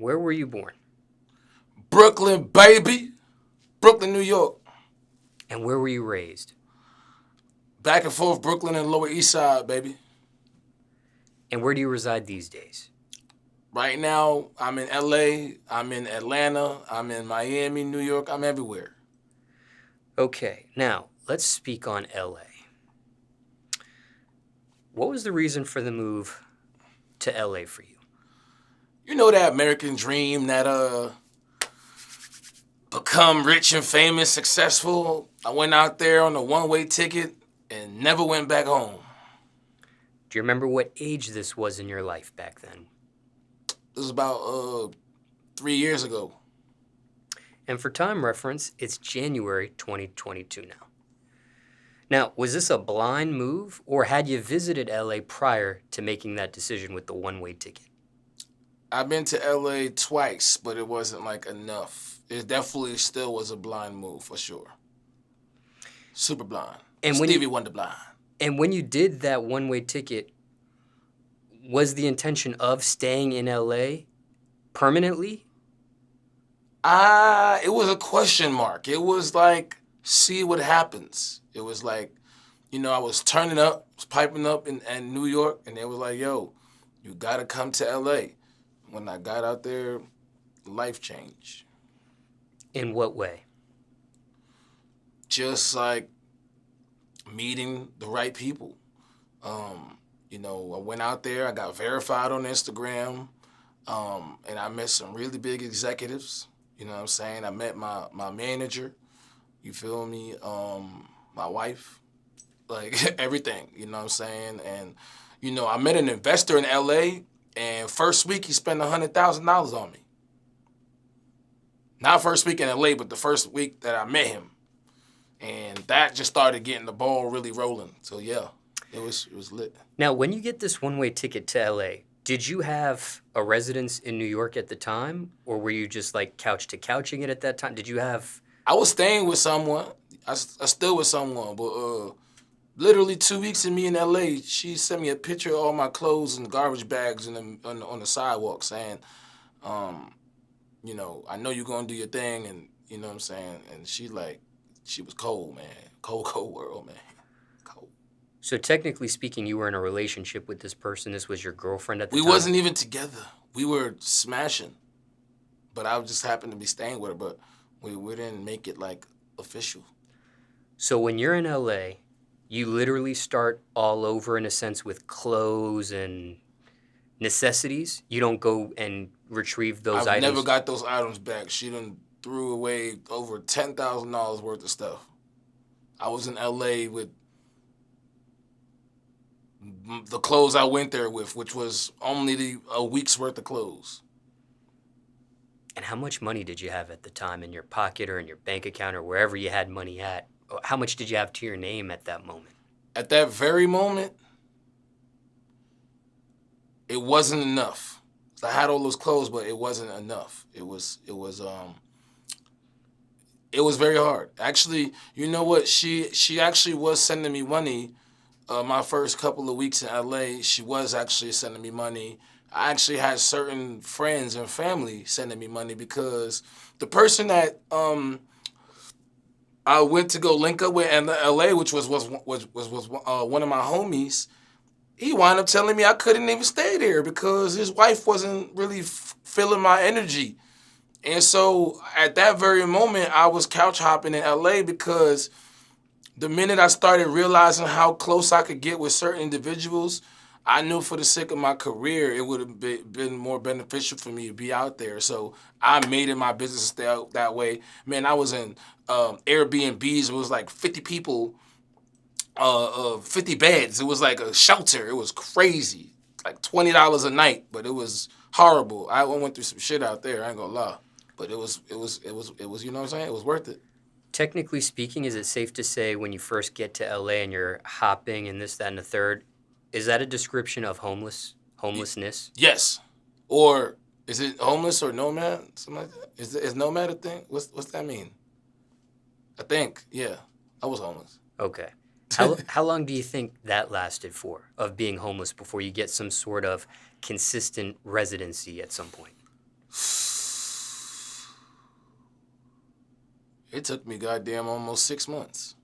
Where were you born? Brooklyn, baby. Brooklyn, New York. And where were you raised? Back and forth, Brooklyn and Lower East Side, baby. And where do you reside these days? Right now, I'm in LA, I'm in Atlanta, I'm in Miami, New York, I'm everywhere. Okay, now let's speak on LA. What was the reason for the move to LA for you? You know that American dream that become rich and famous, successful. I went out there on a one-way ticket and never went back home. Do you remember what age this was in your life back then? It was about 3 years ago. And for time reference, it's January 2022 now. Now, was this a blind move, or had you visited LA prior to making that decision with the one-way ticket? I've been to LA twice, but it wasn't like enough. It definitely still was a blind move for sure. Super blind. And Stevie Wonder blind. And when you did that one-way ticket, was the intention of staying in LA permanently? It was a question mark. It was like, see what happens. It was like, I was turning up, was piping up in New York, and they was like, yo, you gotta come to LA. When I got out there, life changed. In what way? Just like meeting the right people. I went out there, I got verified on Instagram, and I met some really big executives. You know what I'm saying? I met my manager, you feel me? My wife, like everything, you know what I'm saying? And, I met an investor in LA, and first week he spent $100,000 on me. Not first week in LA, but the first week that I met him. And that just started getting the ball really rolling. So yeah, it was lit. Now, when you get this one-way ticket to LA, did you have a residence in New York at the time, or were you just like couch to couching it at that time? Did you have? I was staying with someone. I still with someone, but literally 2 weeks in me in LA, she sent me a picture of all my clothes and garbage bags on the sidewalk saying, I know you're gonna do your thing, and you know what I'm saying. And she was cold, man. Cold world, man. Cold. So technically speaking, you were in a relationship with this person. This was your girlfriend at the time? We wasn't even together. We were smashing. But I just happened to be staying with her, but we didn't make it like official. So when you're in LA, you literally start all over in a sense with clothes and necessities? You don't go and retrieve those items? I've never got those items back. She done threw away over $10,000 worth of stuff. I was in LA with the clothes I went there with, which was only a week's worth of clothes. And how much money did you have at the time in your pocket or in your bank account or wherever you had money at? How much did you have to your name at that moment? At that very moment, it wasn't enough. I had all those clothes, but it wasn't enough. It was very hard. Actually, you know what? She actually was sending me money. My first couple of weeks in LA, she was actually sending me money. I actually had certain friends and family sending me money because the person that I went to go link up with in LA, which was one of my homies, he wound up telling me I couldn't even stay there because his wife wasn't really feeling my energy. And so at that very moment, I was couch hopping in LA because the minute I started realizing how close I could get with certain individuals, I knew for the sake of my career, it would have been more beneficial for me to be out there. So I made it my business to stay out that way. Man, I was in Airbnbs. It was like 50 people, 50 beds. It was like a shelter. It was crazy. Like $20 a night, but it was horrible. I went through some shit out there, I ain't gonna lie. But it was, you know what I'm saying? It was worth it. Technically speaking, is it safe to say when you first get to LA and you're hopping and this, that, and the third, is that a description of homelessness? Yes. Or is it homeless or nomad? Something like that? Is nomad a thing? What's that mean? I think, yeah. I was homeless. Okay. How long do you think that lasted for, of being homeless before you get some sort of consistent residency at some point? It took me goddamn almost 6 months.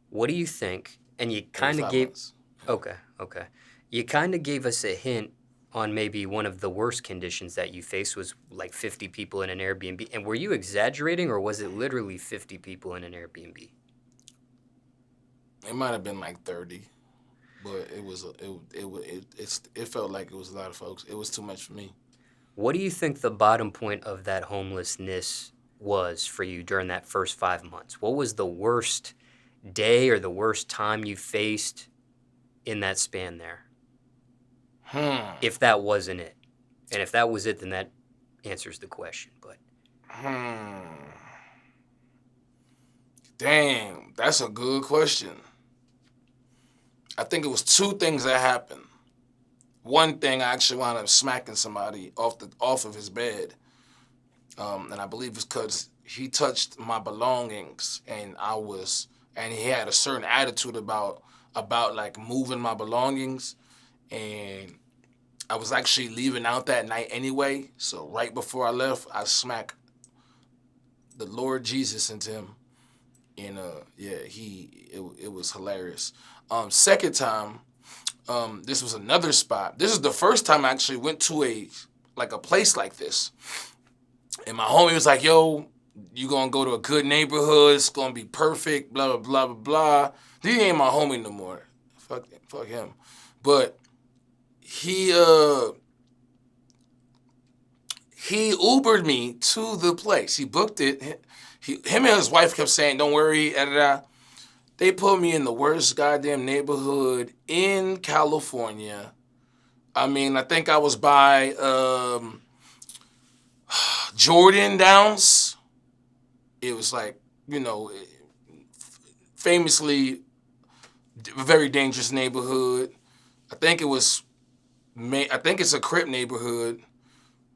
What do you think? And you Maybe kind of 5 months. okay, okay. You kind of gave us a hint on maybe one of the worst conditions that you faced was like 50 people in an Airbnb. And were you exaggerating or was it literally 50 people in an Airbnb? It might have been like 30, but it felt like it was a lot of folks. It was too much for me. What do you think the bottom point of that homelessness was for you during that first 5 months? What was the worst day or the worst time you faced in that span there? If that wasn't it. And if that was it, then that answers the question. But Damn, that's a good question. I think it was two things that happened. One thing, I actually wound up smacking somebody off of his bed, and I believe it's because he touched my belongings, and he had a certain attitude about like moving my belongings, and I was actually leaving out that night anyway. So right before I left, I smacked the Lord Jesus into him, and it was hilarious. Second time. This was another spot. This is the first time I actually went to a place like this. And my homie was like, yo, you gonna go to a good neighborhood, it's gonna be perfect, blah, blah, blah, blah, blah. He ain't my homie no more. Fuck him. But he Ubered me to the place. He booked it. Him and his wife kept saying, don't worry, They put me in the worst goddamn neighborhood in California. I mean, I think I was by Jordan Downs. It was like, famously a very dangerous neighborhood. I think it's a Crip neighborhood.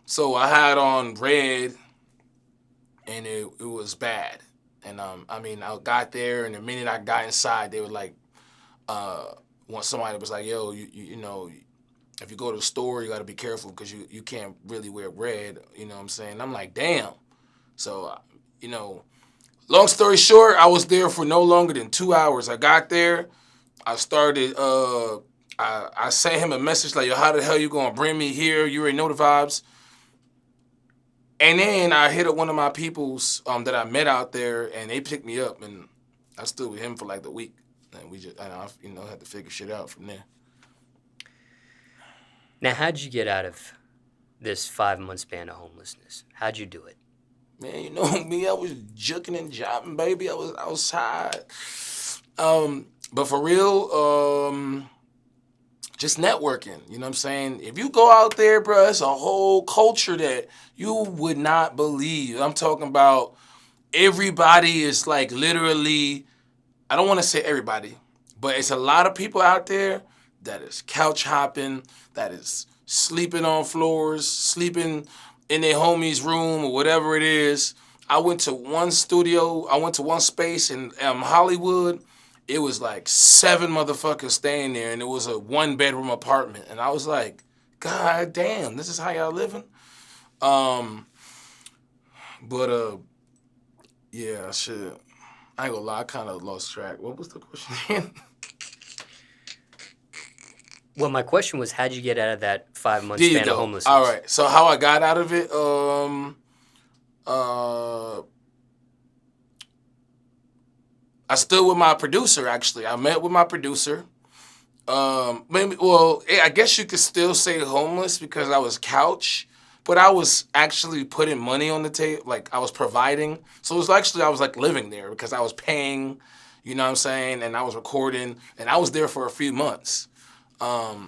So I had on red, and it was bad. And I got there, and the minute I got inside, they were like, once somebody was like, yo, you know, if you go to the store, you got to be careful because you can't really wear red. You know what I'm saying? I'm like, damn. So, long story short, I was there for no longer than 2 hours. I got there. I started, I sent him a message like, yo, how the hell you going to bring me here? You already know the vibes. And then I hit up one of my peoples that I met out there, and they picked me up, and I stood with him for like the week. And I had to figure shit out from there. now, how'd you get out of this 5-month span of homelessness? How'd you do it? Man, you know me, I was juking and jobbing, baby. I was outside. But for real, just networking. You know what I'm saying? If you go out there, bro, it's a whole culture that you would not believe. I'm talking about everybody is like literally, I don't want to say everybody, but it's a lot of people out there that is couch hopping, that is sleeping on floors, sleeping in their homie's room or whatever it is. I went to one space in Hollywood. It was like 7 motherfuckers staying there, and it was a 1-bedroom apartment. And I was like, God damn, this is how y'all living? Yeah, shit. I ain't gonna lie, I kind of lost track. What was the question again? Well, my question was, how'd you get out of that 5-month span of homelessness? All right. So how I got out of it, I stood with my producer, actually. I met with my producer. I guess you could still say homeless because I was couch, but I was actually putting money on the table, like I was providing. So it was actually, I was like living there because I was paying, you know what I'm saying, and I was recording, and I was there for a few months.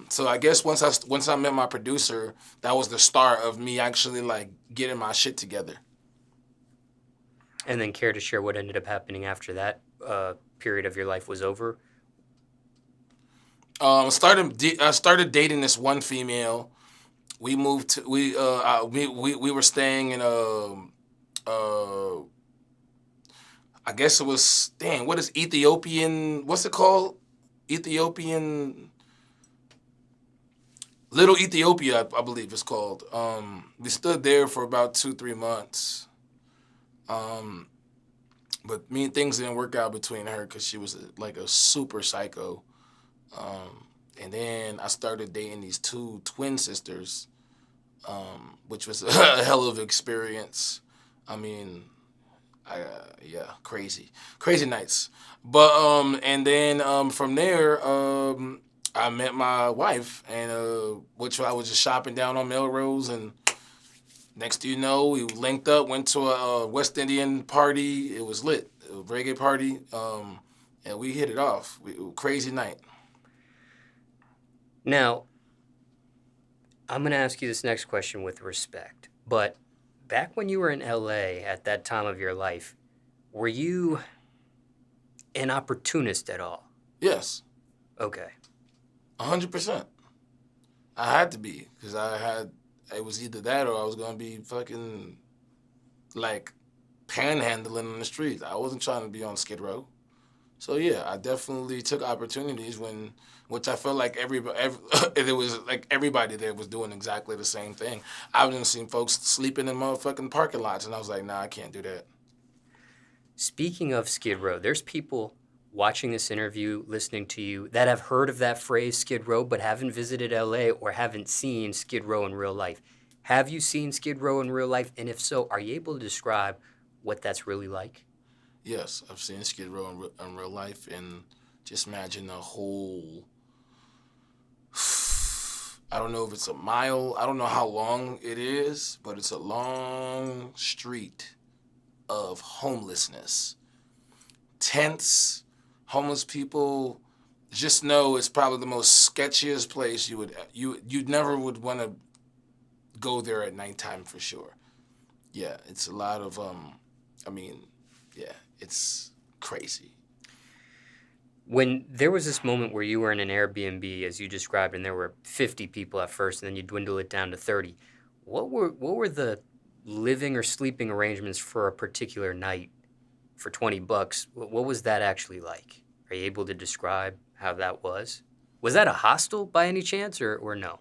So I guess once I met my producer, that was the start of me actually like getting my shit together. And then care to share what ended up happening after that period of your life was over? I started dating this one female. We moved to we were staying in I guess it was what is Ethiopian? What's it called? Ethiopian. Little Ethiopia, I believe it's called. We stood there for about 2-3 months. Um, but things didn't work out between her because she was like a super psycho. And then I started dating these two twin sisters, which was a hell of an experience. I mean, yeah, crazy nights. But and then from there, I met my wife, and which I was just shopping down on Melrose, and next thing you know, we linked up, went to a West Indian party. It was lit, a reggae party, and we hit it off. Crazy night. Now, I'm going to ask you this next question with respect, but back when you were in LA at that time of your life, were you an opportunist at all? Yes, Okay. 100%. I had to be because it was either that or I was gonna be fucking like panhandling on the streets. I wasn't trying to be on Skid Row. So yeah, I definitely took opportunities which I felt like there was like everybody there was doing exactly the same thing. I've just seen folks sleeping in motherfucking parking lots, and I was like, nah, I can't do that. Speaking of Skid Row, there's people watching this interview, listening to you, that have heard of that phrase Skid Row, but haven't visited LA or haven't seen Skid Row in real life. Have you seen Skid Row in real life? And if so, are you able to describe what that's really like? Yes, I've seen Skid Row in real life, and just imagine a whole. I don't know if it's a mile. I don't know how long it is, but it's a long street of homelessness. Tents, homeless people. Just know it's probably the most sketchiest place you never would want to go there at nighttime for sure. Yeah, it's a lot of I mean, yeah, it's crazy. When there was this moment where you were in an Airbnb, as you described, and there were 50 people at first, and then you dwindle it down to 30, what were the living or sleeping arrangements for a particular night for $20? What was that actually like? Are you able to describe how that was? Was that a hostel by any chance, or no?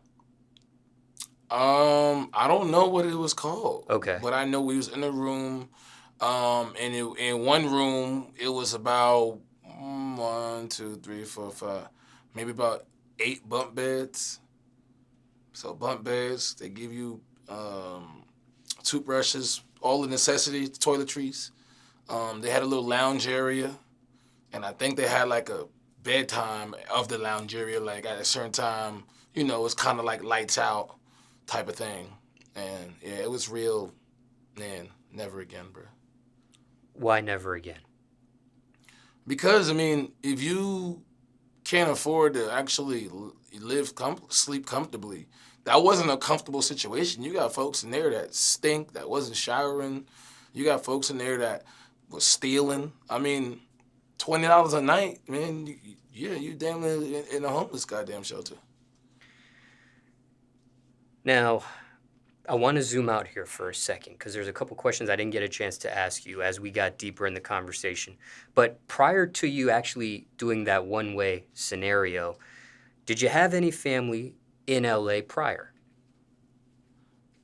I don't know what it was called, Okay. but I know we was in a room, and in one room it was about 1, 2, 3, 4, 5, maybe about 8 bunk beds. So bunk beds, they give you toothbrushes, all the necessities, toiletries. They had a little lounge area, and I think they had like a bedtime of the lounge area, like at a certain time. It's kind of like lights out type of thing. And yeah, it was real. Man, never again, bro. Why never again? Because I mean, if you can't afford to actually sleep comfortably, that wasn't a comfortable situation. You got folks in there that stink, that wasn't showering. You got folks in there that was stealing. I mean, $20 a night, man. You damn near in a homeless goddamn shelter. Now, I want to zoom out here for a second because there's a couple questions I didn't get a chance to ask you as we got deeper in the conversation. But prior to you actually doing that one-way scenario, did you have any family in LA prior?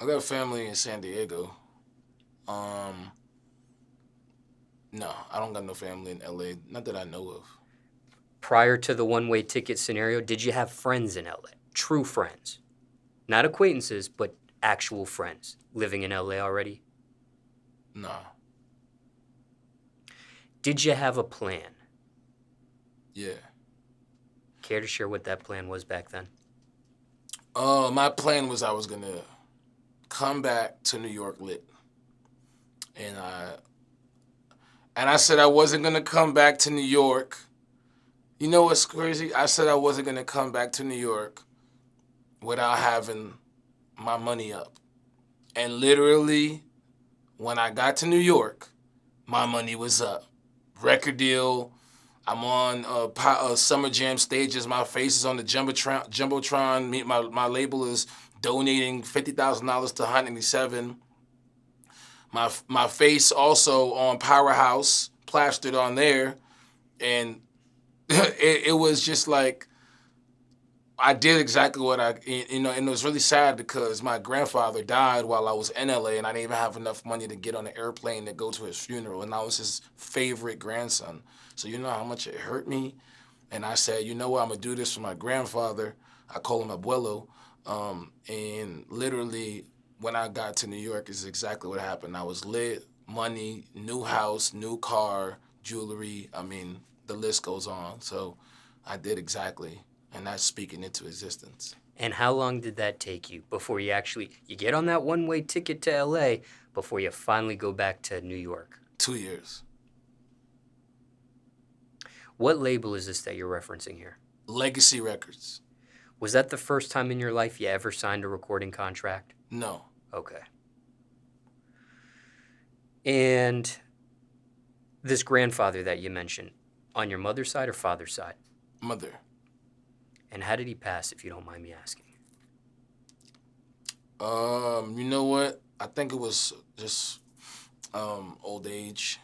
I got a family in San Diego. No, I don't got no family in LA. Not that I know of. Prior to the one-way ticket scenario, did you have friends in LA? True friends. Not acquaintances, but actual friends living in LA already? No. Did you have a plan? Yeah. Care to share what that plan was back then? My plan was I was gonna come back to New York lit, and I said I wasn't gonna come back to New York. You know what's crazy? I said I wasn't gonna come back to New York without having my money up, and literally, when I got to New York, my money was up. Record deal. I'm on Summer Jam stages. My face is on the Jumbotron. My label is donating $50,000 to Hot 97. My face also on Powerhouse, plastered on there. And it was just like, I did exactly what and it was really sad because my grandfather died while I was in LA, and I didn't even have enough money to get on an airplane to go to his funeral, and I was his favorite grandson. So you know how much it hurt me, and I said, you know what, I'm gonna do this for my grandfather. I call him Abuelo, and literally when I got to New York is exactly what happened. I was lit, money, new house, new car, jewelry. I mean, the list goes on. So I did exactly, and that's speaking into existence. And how long did that take you before you get on that one-way ticket to LA before you finally go back to New York? 2 years. What label is this that you're referencing here? Legacy Records. Was that the first time in your life you ever signed a recording contract? No. Okay. And this grandfather that you mentioned, on your mother's side or father's side? Mother. And how did he pass, if you don't mind me asking? You know what? I think it was just old age.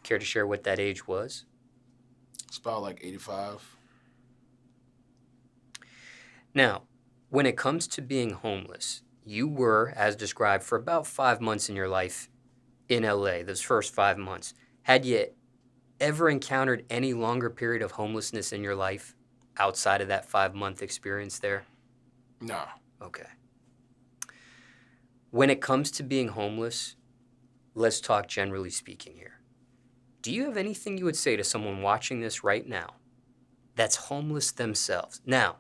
Care to share what that age was? It's about like 85. Now, when it comes to being homeless, you were, as described, for about 5 months in your life in LA, those first 5 months. Had you ever encountered any longer period of homelessness in your life outside of that 5-month experience there? Nah. Okay. When it comes to being homeless, let's talk generally speaking here. Do you have anything you would say to someone watching this right now that's homeless themselves? Now,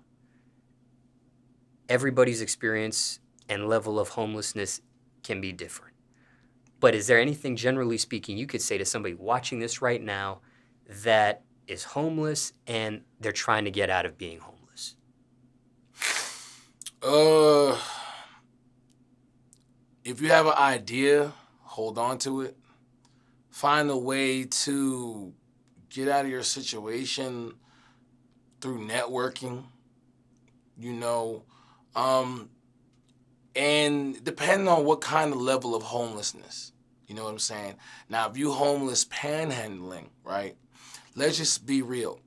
everybody's experience and level of homelessness can be different. But is there anything, generally speaking, you could say to somebody watching this right now that is homeless and they're trying to get out of being homeless? If you have an idea, hold on to it. Find a way to get out of your situation through networking, you know, and depending on what kind of level of homelessness, you know what I'm saying? Now, if you homeless panhandling, right, let's just be real.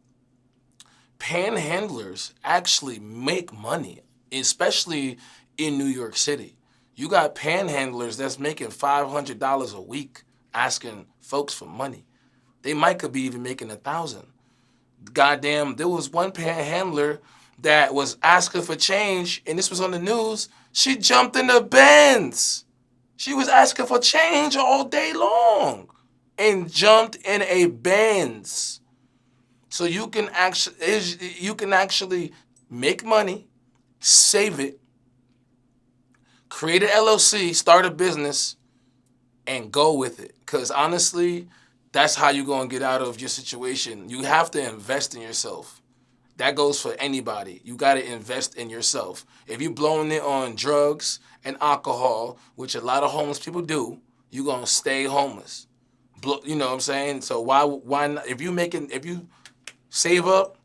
Panhandlers actually make money, especially in New York City. You got panhandlers that's making $500 a week asking folks for money. They might could be even making 1,000. Goddamn, there was one panhandler that was asking for change, and this was on the news. She jumped in the Benz. She was asking for change all day long and jumped in a Benz. So you can actually make money, save it, create an LLC, start a business, and go with it. Because honestly, that's how you're going to get out of your situation. You have to invest in yourself. That goes for anybody. You got to invest in yourself. If you're blowing it on drugs and alcohol, which a lot of homeless people do, you're going to stay homeless. You know what I'm saying? So why not? If you save up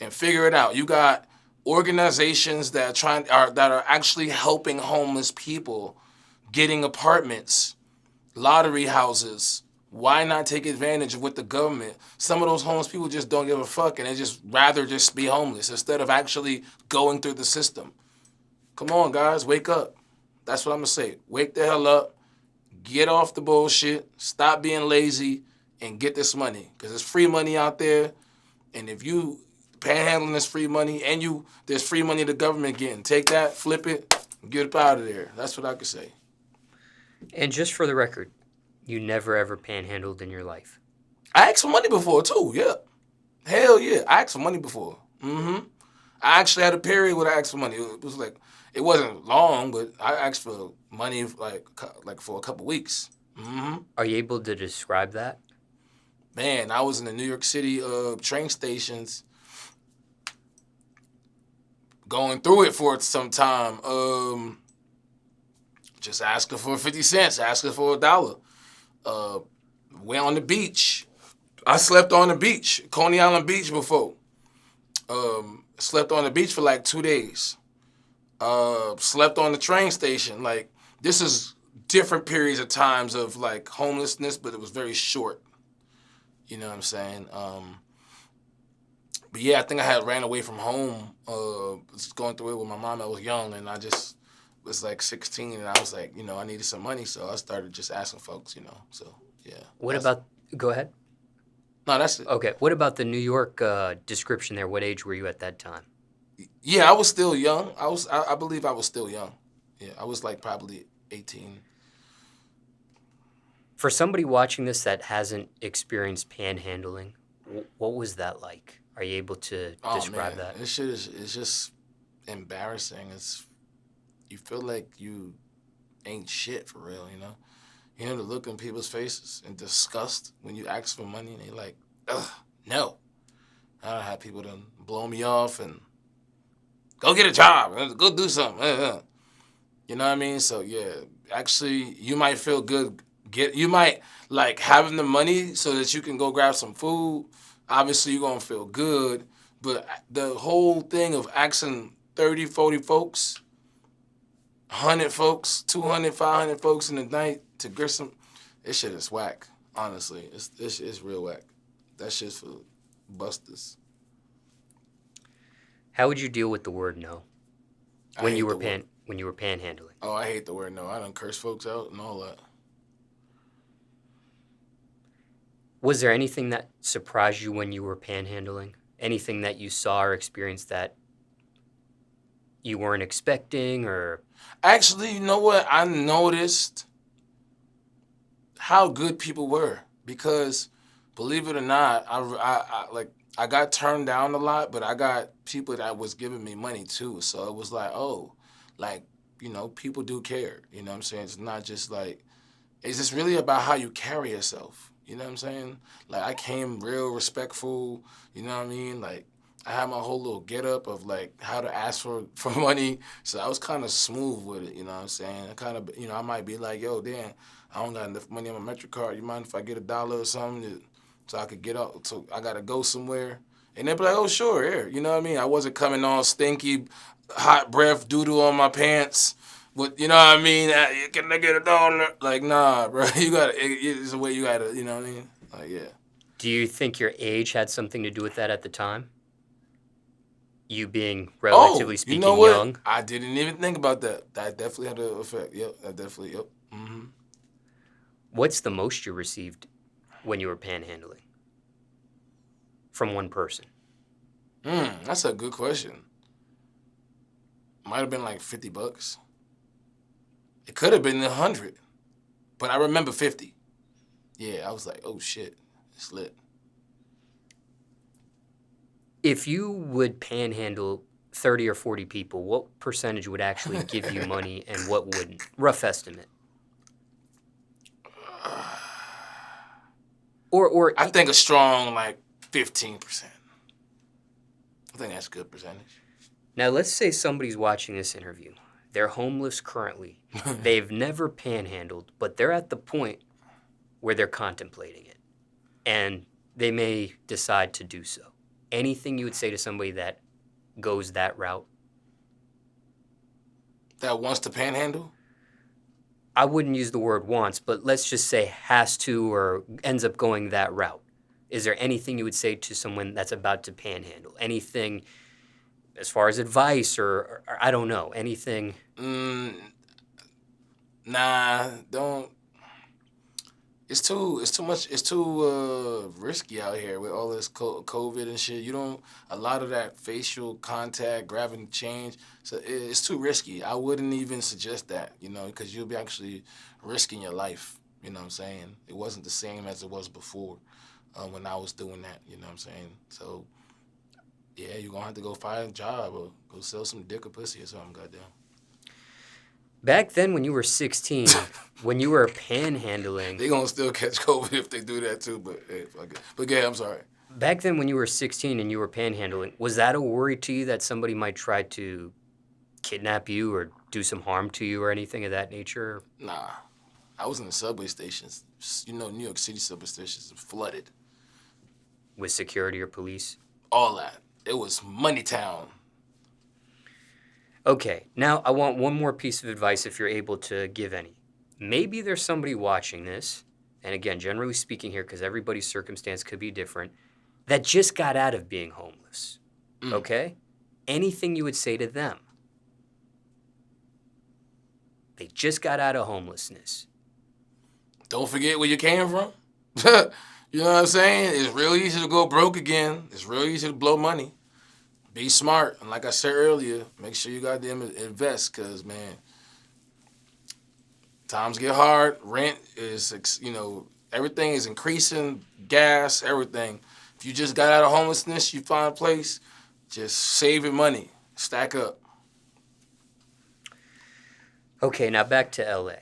and figure it out. You got organizations that are actually helping homeless people getting apartments, lottery houses. Why not take advantage of what the government? Some of those homeless people just don't give a fuck, and they just rather just be homeless instead of actually going through the system. Come on, guys, wake up. That's what I'm gonna say. Wake the hell up. Get off the bullshit. Stop being lazy and get this money, because there's free money out there. And if you panhandling this free money, and there's free money the government getting, take that, flip it, get up out of there. That's what I could say. And just for the record, you never ever panhandled in your life? I asked for money before too. Yeah, hell yeah, I asked for money before. I actually had a period where I asked for money. It was like, it wasn't long, but I asked for money like for a couple weeks. Are you able to describe that? Man, I was in the New York City train stations, going through it for some time. Just asking for 50 cents, asking for $1. Went on the beach. I slept on the beach, Coney Island Beach before. Slept on the beach for like 2 days. Slept on the train station. Like, this is different periods of times of like homelessness, but it was very short. You know what I'm saying? But yeah, I think I had ran away from home. Was going through it with my mom. I was young, and I just was like 16, and I was like, I needed some money, so I started just asking folks, So yeah. What about, go ahead. No, that's it. Okay. What about the New York description there? What age were you at that time? Yeah, I was still young. I believe I was still young. Yeah, I was like probably 18. For somebody watching this that hasn't experienced panhandling, what was that like? Are you able to describe that? This shit it's just embarrassing. You feel like you ain't shit for real, You know the look in people's faces and disgust when you ask for money and they like, ugh, no. I don't have people to blow me off and go get a job, go do something. You know what I mean? So yeah, actually, you might feel good. You might like having the money so that you can go grab some food. Obviously, you're gonna feel good, but the whole thing of asking 30, 40 folks, 100 folks, 200, 500 folks in the night to get some, this shit is whack. Honestly, it's real whack. That shit's for busters. How would you deal with the word no when you were panhandling? Oh, I hate the word no. I done curse folks out and all that. Was there anything that surprised you when you were panhandling? Anything that you saw or experienced that you weren't expecting, or? Actually, you know what? I noticed how good people were because, believe it or not, I got turned down a lot, but I got people that was giving me money too. So it was like, oh, like, people do care. You know what I'm saying? It's not just like, it's just really about how you carry yourself. You know what I'm saying? Like, I came real respectful, you know what I mean? Like, I had my whole little get up of like how to ask for money. So I was kind of smooth with it, you know what I'm saying? I kind of, I might be like, yo, damn, I don't got enough money on my MetroCard. You mind if I get $1 or something so I could get up? So I got to go somewhere. And they'd be like, oh, sure, here. You know what I mean? I wasn't coming all stinky, hot breath, doo-doo on my pants. But, you know what I mean? Can I get $1? Like, nah, bro. It's the way you got to, you know what I mean? Like, yeah. Do you think your age had something to do with that at the time? You being relatively speaking you know what? young? I didn't even think about that. That definitely had an effect. Yep, yep. Mm-hmm. What's the most you received when you were panhandling from one person? That's a good question. Might have been like $50. It could have been 100, but I remember 50. Yeah, I was like, oh shit, it's lit. If you would panhandle 30 or 40 people, what percentage would actually give you money and what wouldn't? Rough estimate. Or I think a strong like 15%. I think that's a good percentage. Now, let's say somebody's watching this interview. They're homeless currently. They've never panhandled, but they're at the point where they're contemplating it. And they may decide to do so. Anything you would say to somebody that goes that route? That wants to panhandle? I wouldn't use the word wants, but let's just say has to or ends up going that route. Is there anything you would say to someone that's about to panhandle? Anything as far as advice or I don't know, anything? Nah, don't. It's too much. It's too risky out here with all this COVID and shit. A lot of that facial contact, grabbing change. So it's too risky. I wouldn't even suggest that, because you'll be actually risking your life. You know what I'm saying? It wasn't the same as it was before when I was doing that. You know what I'm saying? So yeah, you're gonna have to go find a job or go sell some dick or pussy or something. Goddamn. Back then, when you were 16, when you were panhandling... They gonna still catch COVID if they do that too, but hey, fuck it. But yeah, I'm sorry. Back then, when you were 16 and you were panhandling, was that a worry to you that somebody might try to kidnap you or do some harm to you or anything of that nature? Nah. I was in the subway stations. New York City subway stations are flooded. With security or police? All that. It was Money Town. Okay, now I want one more piece of advice if you're able to give any. Maybe there's somebody watching this and again, generally speaking here, because everybody's circumstance could be different, that just got out of being homeless, okay? Anything you would say to them? They just got out of homelessness. Don't forget where you came from. You know what I'm saying? It's real easy to go broke again. It's real easy to blow money. Be smart. And like I said earlier, make sure you got them invest because, man, times get hard. Rent is, everything is increasing. Gas, everything. If you just got out of homelessness, you find a place, just save your money. Stack up. Okay, now back to LA,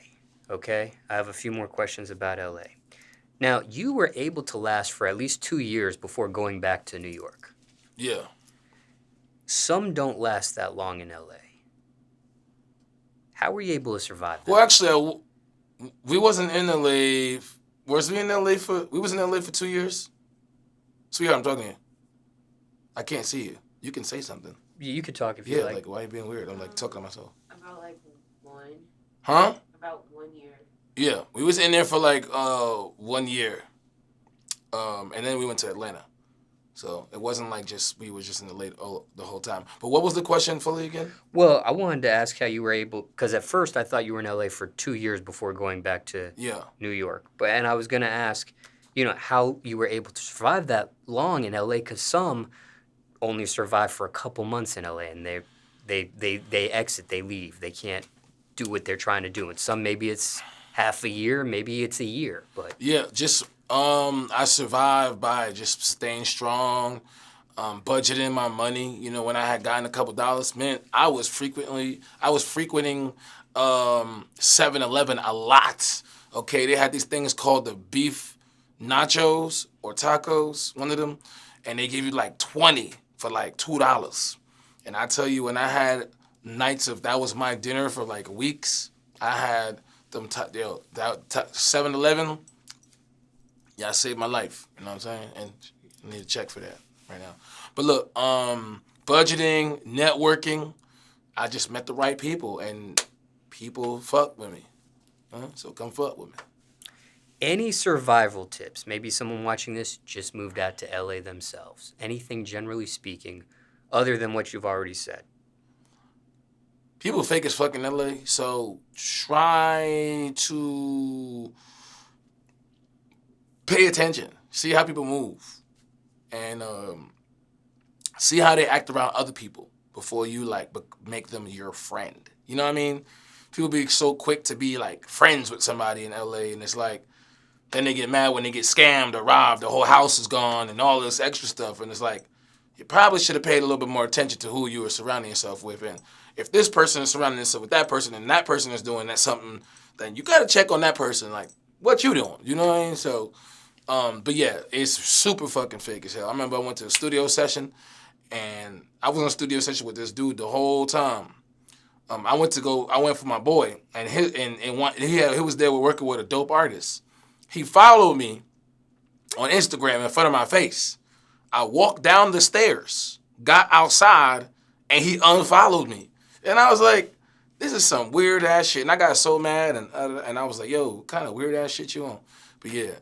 okay? I have a few more questions about LA. Now, you were able to last for at least 2 years before going back to New York. Yeah. Some don't last that long in LA. How were you able to survive that? Well, actually, we wasn't in LA. Was we in LA we was in LA for 2 years? Sweetheart, I'm talking to you. I can't see you. You can say something. You could talk if you like. Yeah, like, why are you being weird? I'm like talking to myself. About like one. Huh? About 1 year. Yeah, we was in there for like 1 year. And then we went to Atlanta. So it wasn't like we were just in the whole time. But what was the question fully again? Well, I wanted to ask how you were able, because at first I thought you were in LA for 2 years before going back to New York. And I was going to ask, how you were able to survive that long in LA, because some only survive for a couple months in LA and they exit, they leave. They can't do what they're trying to do. And some, maybe it's half a year, maybe it's a year. But yeah, just I survived by just staying strong, budgeting my money. When I had gotten a couple dollars, man, I was frequenting 7-Eleven a lot. Okay, they had these things called the beef nachos or tacos, one of them, and they give you like 20 for like $2. And I tell you, when I had nights of that was my dinner for like weeks, I had them 7-Eleven. Yeah, saved my life. You know what I'm saying? And I need a check for that right now. But look, budgeting, networking, I just met the right people, and people fuck with me. So come fuck with me. Any survival tips? Maybe someone watching this just moved out to LA themselves. Anything generally speaking, other than what you've already said? People fake as fuck in LA, so try to pay attention. See how people move. And see how they act around other people before you, make them your friend. You know what I mean? People be so quick to be, friends with somebody in LA, and it's like, then they get mad when they get scammed or robbed, the whole house is gone, and all this extra stuff, and it's like, you probably should have paid a little bit more attention to who you were surrounding yourself with, and if this person is surrounding themselves with that person, and that person is doing that something, then you gotta check on that person, what you doing? You know what I mean? So, but yeah, it's super fucking fake as hell. I remember I went to a studio session, and I was on a studio session with this dude the whole time. I went for my boy, and he was there working with a dope artist. He followed me on Instagram in front of my face. I walked down the stairs, got outside, and he unfollowed me. And I was like, this is some weird ass shit. And I got so mad, and I was like, yo, what kind of weird ass shit you on? But yeah,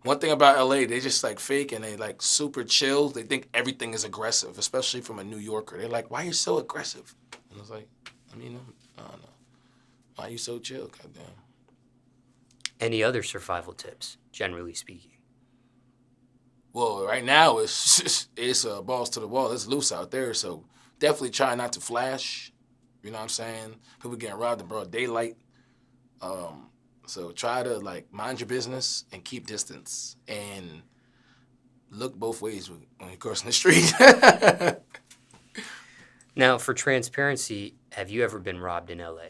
one thing about LA, they just fake, and they super chill. They think everything is aggressive, especially from a New Yorker. They're like, why are you so aggressive? And I was like, I don't know. Why are you so chill? Goddamn. Any other survival tips, generally speaking? Well, right now it's balls to the wall. It's loose out there, so definitely try not to flash. You know what I'm saying? People getting robbed in broad daylight. So try to mind your business and keep distance and look both ways when you're crossing the street. Now, for transparency, have you ever been robbed in LA?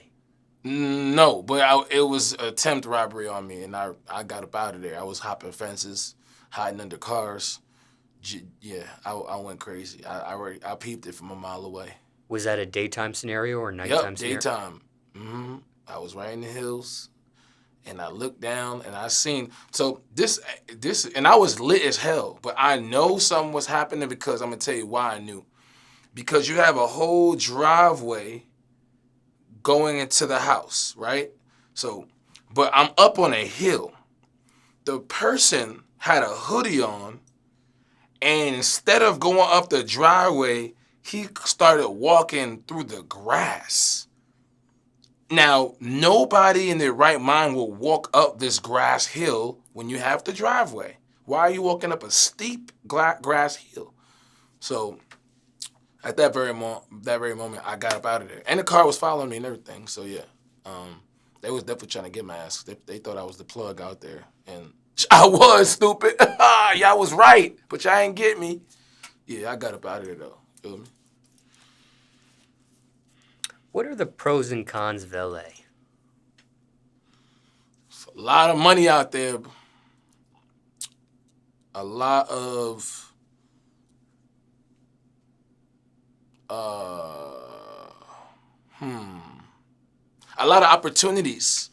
No, but it was attempt robbery on me, and I got up out of there. I was hopping fences, hiding under cars. Yeah, I went crazy. I peeped it from a mile away. Was that a daytime scenario or nighttime scenario? Daytime. Mm-hmm. I was right in the hills, and I looked down, and I seen this, and I was lit as hell. But I know something was happening because I'm gonna tell you why I knew. Because you have a whole driveway going into the house, right? So, but I'm up on a hill. the person had a hoodie on, and instead of going up the driveway, he started walking through the grass. Now, nobody in their right mind will walk up this grass hill when you have the driveway. Why are you walking up a steep grass hill? So at that very moment, I got up out of there, and the car was following me and everything. So yeah, they was definitely trying to get my ass. They thought I was the plug out there, and I was stupid. Y'all was right, but y'all ain't get me. Yeah, I got up out of there though. Feel me? What are the pros and cons of LA? It's a lot of money out there. A lot of a lot of opportunities,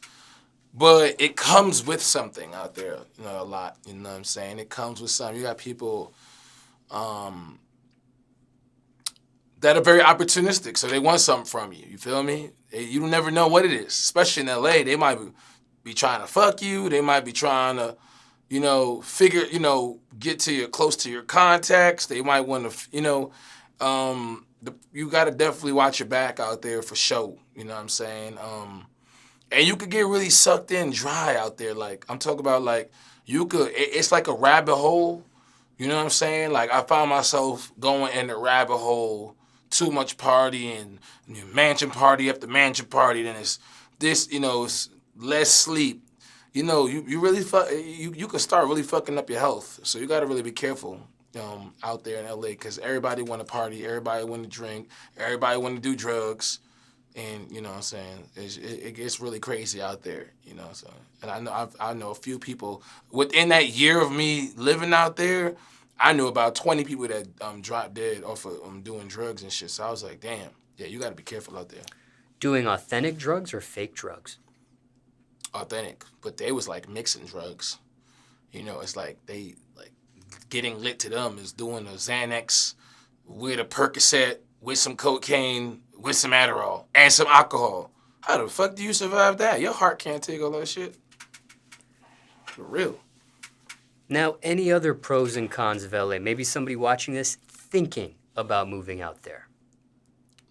but it comes with something out there, a lot, you know what I'm saying? It comes with something. You got people that are very opportunistic, so they want something from you, you feel me? You never know what it is, especially in LA. They might be trying to fuck you, they might be trying to, figure, get to your, close to your contacts, they might want to, you got to definitely watch your back out there for sure. You know what I'm saying? And you could get really sucked in dry out there. Like, I'm talking about, like, it's like a rabbit hole. You know what I'm saying? Like, I found myself going in the rabbit hole, too much partying, mansion party after mansion party. Then it's this, it's less sleep. You really you could start really fucking up your health. So you got to really be careful. Out there in LA, because everybody want to party, everybody want to drink, everybody want to do drugs, and you know what I'm saying, it gets really crazy out there, so. And I know a few people within that year of me living out there. I knew about 20 people that dropped dead off of doing drugs and shit. So I was like, damn, yeah, you got to be careful out there. Doing authentic drugs or fake drugs? Authentic, but they was like mixing drugs. It's like they like. Getting lit to them is doing a Xanax with a Percocet, with some cocaine, with some Adderall, and some alcohol. How the fuck do you survive that? Your heart can't take all that shit. For real. Now, any other pros and cons of LA? Maybe somebody watching this thinking about moving out there.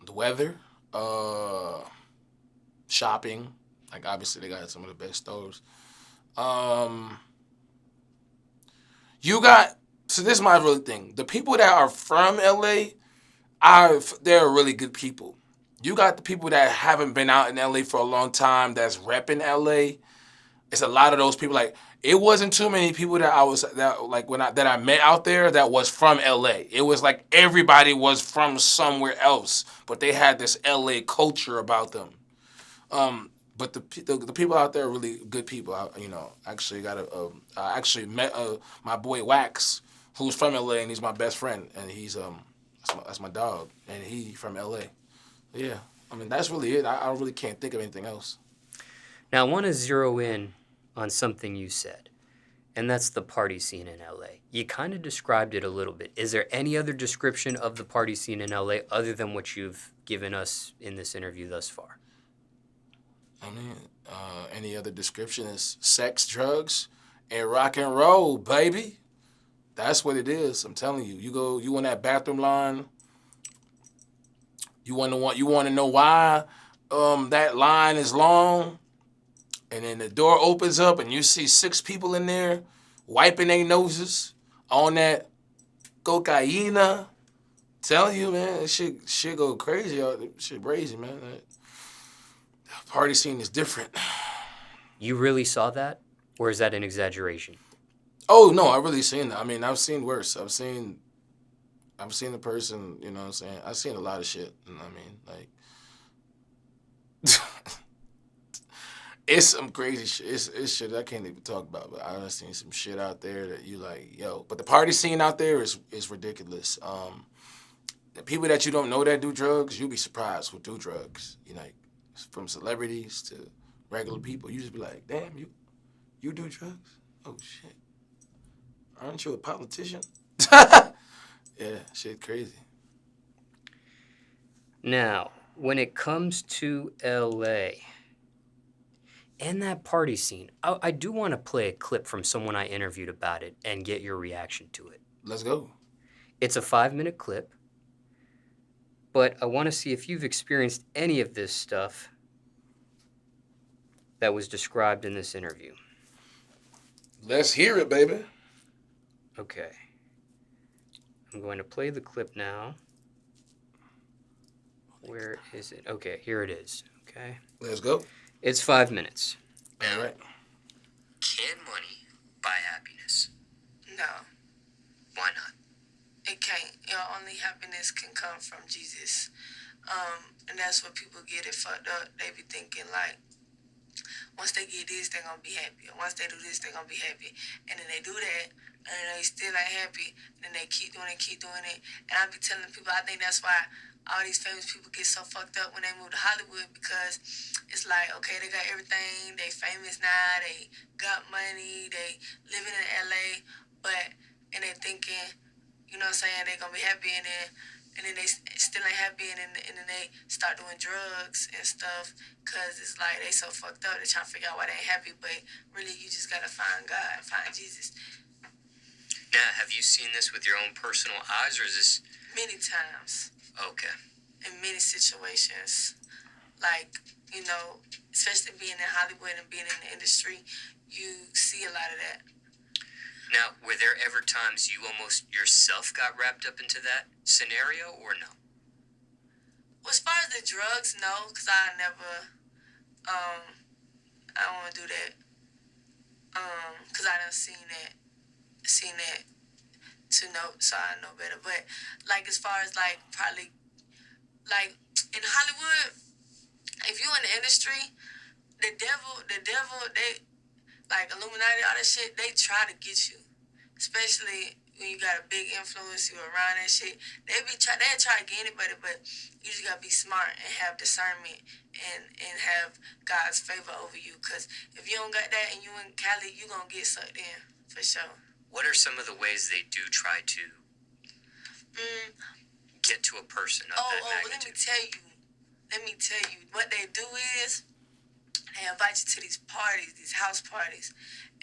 The weather, shopping. Like, obviously, they got some of the best stores. So this is my real thing. The people that are from LA, they're really good people. You got the people that haven't been out in LA for a long time that's repping LA. It's a lot of those people. Like, it wasn't too many people that I met out there that was from LA. It was like everybody was from somewhere else, but they had this LA culture about them. But the people out there are really good people. I actually met my boy Wax, who's from LA, and he's my best friend, and he's that's my dog, and he from LA. Yeah, I mean that's really it. I really can't think of anything else. Now I want to zero in on something you said, and that's the party scene in LA. You kind of described it a little bit. Is there any other description of the party scene in LA other than what you've given us in this interview thus far? I mean, any other description is sex, drugs, and rock and roll, baby. That's what it is. I'm telling you. You in that bathroom line. You want to know why that line is long, and then the door opens up and you see 6 people in there wiping their noses on that cocaine. Telling you, man, that shit go crazy. Shit crazy, man. Party scene is different. You really saw that? Or is that an exaggeration? Oh, no, I really seen that. I mean, I've seen worse. I've seen the person, you know what I'm saying? I've seen a lot of shit, you know what I mean? Like, it's some crazy shit. It's shit I can't even talk about, but I've seen some shit out there that you like, yo. But the party scene out there is ridiculous. The people that you don't know that do drugs, you'll be surprised who do drugs. Like, from celebrities to regular people, you just be like, damn, you do drugs? Oh shit. Aren't you a politician? Yeah, shit crazy. Now, when it comes to LA, And that party scene, I do want to play a clip from someone I interviewed about it and get your reaction to it. Let's go. It's a 5-minute clip, but I want to see if you've experienced any of this stuff that was described in this interview. Let's hear it, baby. Okay. I'm going to play the clip now. Where is it? Okay, here it is. Okay. Let's go. It's 5 minutes. All right. Can money buy happiness? No, Why not? it can't. Your only happiness can come from Jesus. And that's what people get it fucked up. They be thinking like, once they get this, they're gonna be happy. Once they do this, they're gonna be happy. And then they do that, and they still ain't happy. And then they keep doing it. And I be telling people, I think that's why all these famous people get so fucked up when they move to Hollywood, because it's like, okay, they got everything. They famous now. They got money. They living in LA, and they thinking, you know what I'm saying, they gonna be happy, and then they still ain't happy, and then they start doing drugs and stuff, because it's like they so fucked up, they trying to figure out why they ain't happy, but really you just gotta find God, find Jesus. Now, have you seen this with your own personal eyes, or is this... Many times, Okay. in many situations, like, you know, especially being in Hollywood and being in the industry, you see a lot of that. Now, were there ever times you almost yourself got wrapped up into that scenario, or no? Well, as far as the drugs, no, because I never, I don't want to do that, because I done seen that to know, so I know better. But, like, as far as, like, probably, like, in Hollywood, if you in the industry, the devil, they, like, Illuminati, all that shit, they try to get you. Especially when you got a big influence, you around that shit. They'll try to get anybody, but you just gotta be smart and have discernment and have God's favor over you. Because if you don't got that and you in Cali, you gonna get sucked in, for sure. What are some of the ways they do try to get to a person of that magnitude? Let me tell you. What they do is, they invite you to these parties, these house parties,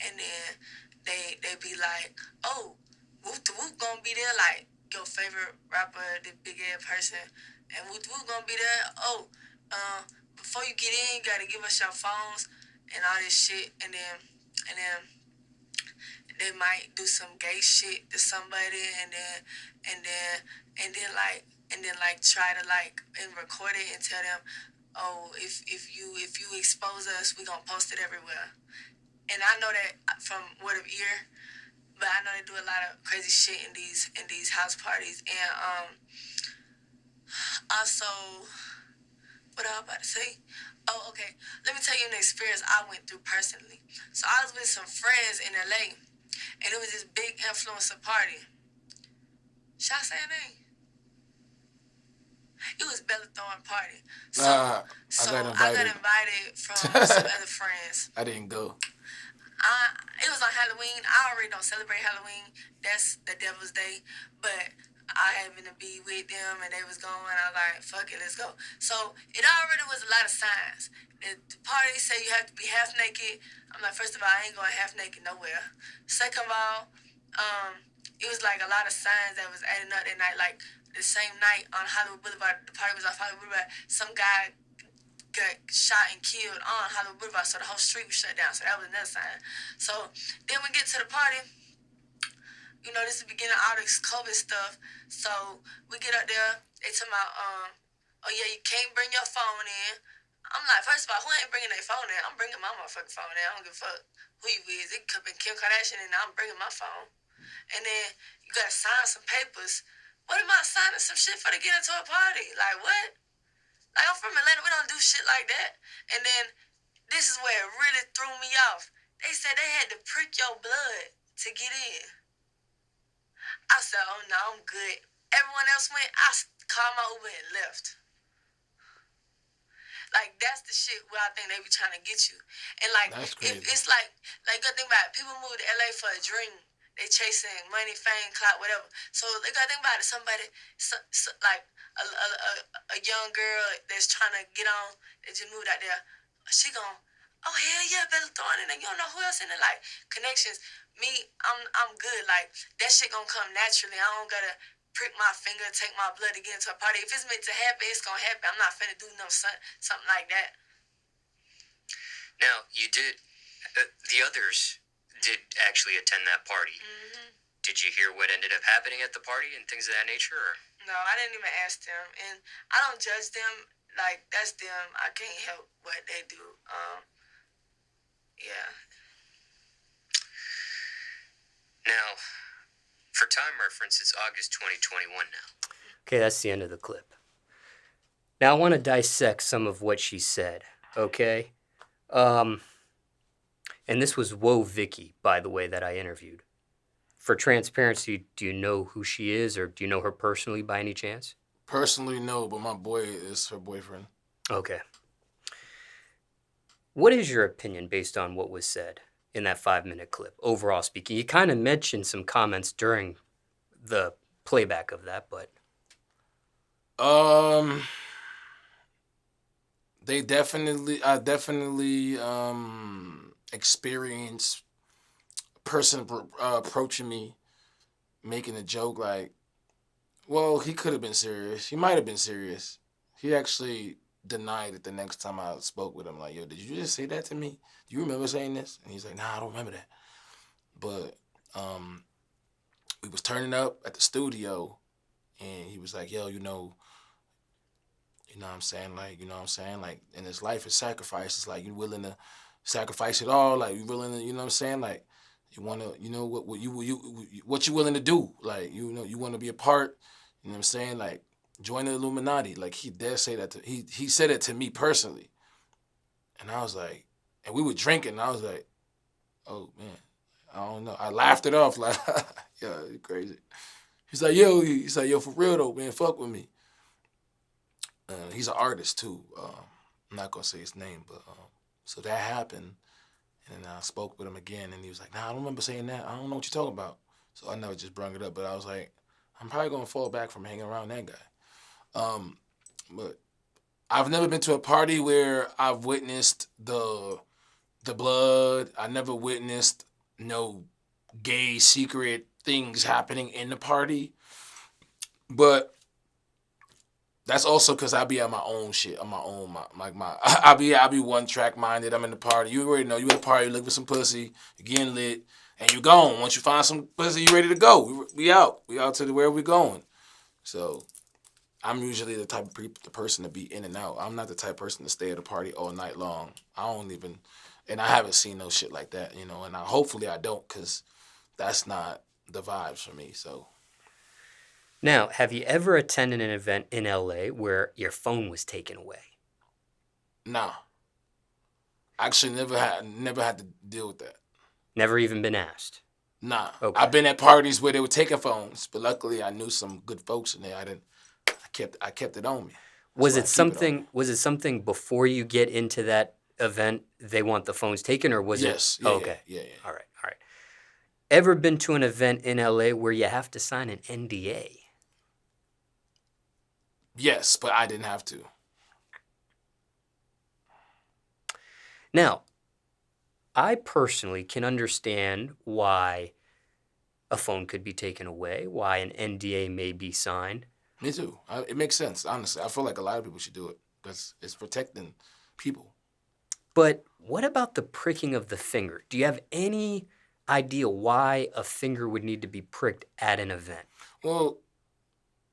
and then they be like, oh, Whoop the Whoop gonna be there, like your favorite rapper, the big ass person, and Whoop the Whoop gonna be there. Oh, before you get in, you gotta give us your phones and all this shit, and then they might do some gay shit to somebody, and then try to like and record it and tell them, oh, if you expose us, we gonna post it everywhere. And I know that from word of ear, but I know they do a lot of crazy shit in these house parties. And also, what I was about to say? Oh, okay. Let me tell you an experience I went through personally. So I was with some friends in LA, and it was this big influencer party. Should I say her name? It was Bella Thorne party. So I I got invited from some other friends. I didn't go. It was on Halloween. I already don't celebrate Halloween. That's the devil's day. But I happened to be with them, and they was going. I was like, fuck it, let's go. So it already was a lot of signs. The party say you have to be half naked. I'm like, first of all, I ain't going half naked nowhere. Second of all, it was like a lot of signs that was adding up that night. Like the same night on Hollywood Boulevard, the party was off Hollywood Boulevard. Some guy got shot and killed on Hollywood Boulevard, so the whole street was shut down. So that was another sign. So then we get to the party. You know, this is the beginning of all this COVID stuff. So we get up there. They talking about, oh yeah, you can't bring your phone in. I'm like, first of all, who ain't bringing their phone in? I'm bringing my motherfucking phone in. I don't give a fuck who you is. It could be Kim Kardashian, and I'm bringing my phone. And then you gotta sign some papers. What am I signing some shit for to get into a party? Like, what? Like, I'm from Atlanta. We don't do shit like that. And then this is where it really threw me off. They said they had to prick your blood to get in. I said, oh, no, I'm good. Everyone else went. I called my Uber and left. Like, that's the shit where I think they be trying to get you. And, like, it's like, good thing about it. People move to LA for a dream. They chasing money, fame, clout, whatever. So, they got to think about it. Somebody, like, a young girl that's trying to get on, that just moved out there, she gonna, oh hell yeah, Bella Thorne, and you don't know who else in it. Like connections. Me, I'm good. Like that shit gonna come naturally. I don't gotta prick my finger, take my blood to get into a party. If it's meant to happen, it's gonna happen. I'm not finna do something like that. Now, you did, the others did actually attend that party. Mm-hmm. Did you hear what ended up happening at the party and things of that nature? Or? No, I didn't even ask them, and I don't judge them. Like that's them. I can't help what they do. Yeah. Now, for time reference, it's August 2021 now. Okay, that's the end of the clip. Now, I want to dissect some of what she said, okay? And this was Whoa Vicky, by the way, that I interviewed. For transparency, do you know who she is, or do you know her personally by any chance? Personally, no, but my boy is her boyfriend. Okay. What is your opinion based on what was said in that 5-minute clip, overall speaking? You kind of mentioned some comments during the playback of that, but... I definitely experienced a person approaching me, making a joke like, well, he could have been serious. He might have been serious. He actually denied it the next time I spoke with him. Like, yo, did you just say that to me? Do you remember saying this? And he's like, nah, I don't remember that. But we was turning up at the studio, and he was like, yo, you know what I'm saying? Like, you know what I'm saying? Like, in this life, it's sacrifice. It's like, you willing to sacrifice it all. Like, you willing to, you know what I'm saying? Like, you want to, you know, what you willing to do. Like, you know, you want to be a part, you know what I'm saying? Like, join the Illuminati. Like, he dare say that he said it to me personally. And I was like, and we were drinking, and I was like, oh, man, I don't know. I laughed it off, like, yeah, you crazy. He's like, yo, for real, though, man, fuck with me. He's an artist, too. I'm not going to say his name, but so that happened. And then I spoke with him again, and he was like, nah, I don't remember saying that. I don't know what you're talking about. So I never just brung it up, but I was like, I'm probably going to fall back from hanging around that guy. But I've never been to a party where I've witnessed the blood. I never witnessed no gay secret things happening in the party. But that's also because I be at my own shit, on my own, I be one track minded. I'm in the party. You already know. You at the party, you look for some pussy, you getting lit, and you gone. Once you find some pussy, you ready to go. We out. We out to where we going. So I'm usually the type of the person to be in and out. I'm not the type of person to stay at a party all night long. I don't even, and I haven't seen no shit like that, you know. And hopefully I don't, because that's not the vibes for me. So. Now, have you ever attended an event in LA where your phone was taken away? Nah. Actually, never had to deal with that. Never even been asked? Nah. Okay. I've been at parties where they were taking phones, but luckily I knew some good folks in there. I kept it on me. Was it something before you get into that event they want the phones taken, or was it? Yes. Yeah, okay. Yeah. All right. Ever been to an event in LA where you have to sign an NDA? Yes, but I didn't have to. Now, I personally can understand why a phone could be taken away, why an NDA may be signed. Me too. It makes sense, honestly. I feel like a lot of people should do it because it's protecting people. But what about the pricking of the finger? Do you have any idea why a finger would need to be pricked at an event? Well,